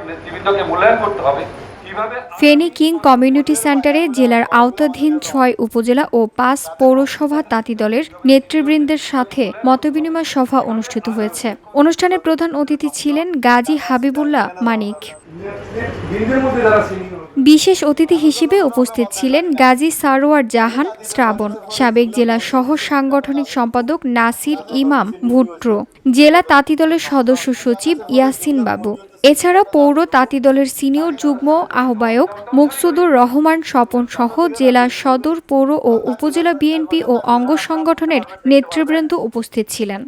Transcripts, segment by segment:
নেতৃবৃন্দকে মূল্যায়ন করতে হবে। ফেনী কিং কমিউনিটি সেন্টারে জেলার আওতাধীন ৬ উপজেলা ও ৫ পৌরসভা তাঁতি দলের নেতৃবৃন্দের সাথে মতবিনিময় সভা অনুষ্ঠিত হয়েছে। অনুষ্ঠানে প্রধান অতিথি ছিলেন গাজী হাবিবুল্লাহ মানিক। বিশেষ অতিথি হিসেবে উপস্থিত ছিলেন গাজী সারোয়ার জাহান শ্রাবণ, সাবেক জেলা সহ সাংগঠনিক সম্পাদক নাসির ইমাম ভুট্টো, জেলা তাঁতি দলের সদস্য সচিব ইয়াসিন বাবু। এছাড়া পৌর তাঁতি দলের সিনিয়র যুগ্ম আহ্বায়ক মুকসুদুর রহমান স্বপন সহ জেলা সদর, পৌর ও উপজেলা বিএনপি ও অঙ্গ সংগঠনের নেতৃবৃন্দ উপস্থিত ছিলেন।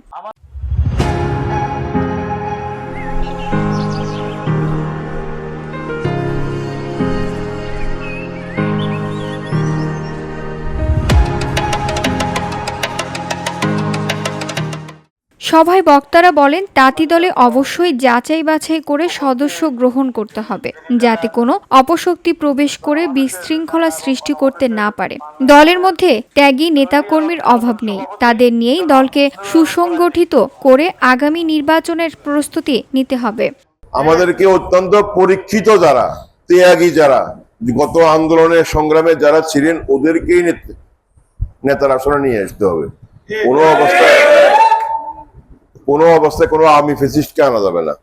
সভায় বক্তারা বলেন, তাঁতি দলে অবশ্যই যাচাই বাছাই করে সদস্য গ্রহণ করতে হবে, যাতে কোনো অপশক্তি প্রবেশ করে বিশৃঙ্খলা সৃষ্টি করতে না পারে। দলের মধ্যে ত্যাগী নেতাকর্মীর অভাব নেই, তাদের নিয়েই দলকে সুসংগঠিত করে আগামী নির্বাচনের প্রস্তুতি নিতে হবে। আমাদেরকে অত্যন্ত পরীক্ষিত যারা, ত্যাগী যারা, গত আন্দোলনের সংগ্রামে যারা ছিলেন, ওদেরকেই নেতার আসনে নিয়ে আসতে হবে। কোনো অবস্থায় কোনো আর্মি ফেসিস্টকে আনা যাবে না।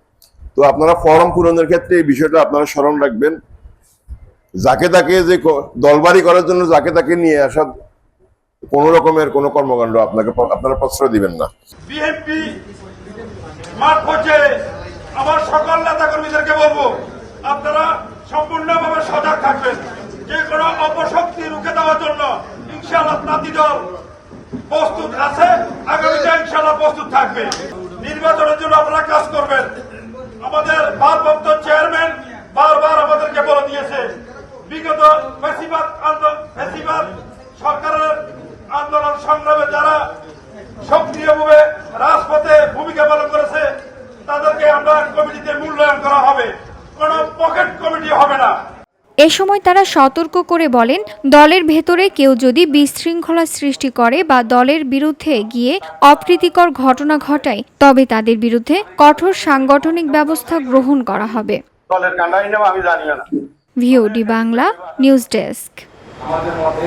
তো আপনারা ফর্ম পূরণের ক্ষেত্রে এই বিষয়টা আপনারা স্মরণ রাখবেন। যাকে তাকে যে দলবাড়ি করার জন্য যাকে তাকে নিয়ে আসা কোনো রকমের কোনো কর্মকাণ্ড আপনারা প্রশ্রয় দিবেন না। বিএনপি মাঠ পর্যায়ে আমার সকল নেতা কর্মীদেরকে বলবো, আপনারা সম্পূর্ণভাবে সজাগ থাকবেন। যে কোনো অপশক্তি রুখে দেওয়ার জন্য ইনশাআল্লাহ তাঁতি দল প্রস্তুত আছে, আগামীতে ইনশাআল্লাহ প্রস্তুত থাকবে। নির্বাচনের জন্য আপনারা কাজ করবেন। আমাদের ভারপ্রাপ্ত চেয়ারম্যান বারবার আমাদেরকে বলে দিয়েছে, বিগত ফ্যাসিবাদ সরকারের আন্দোলন সংগ্রামে যারা সক্রিয়ভাবে রাজপথে ভূমিকা পালন করেছে, তাদেরকে আমরা কমিটিতে মূল্যায়ন করা হবে, কোন পকেট কমিটি হবে না। এ সময় তারা সতর্ক করে বলেন, দলের ভেতরে কেউ যদি বিশৃঙ্খলা সৃষ্টি করে বা দলের বিরুদ্ধে গিয়ে অপ্রীতিকর ঘটনা ঘটায়, তবে তাদের বিরুদ্ধে কঠোর সাংগঠনিক ব্যবস্থা গ্রহণ করা হবে। আমি জানি না। VOD Bangla news desk. আমাদের মতে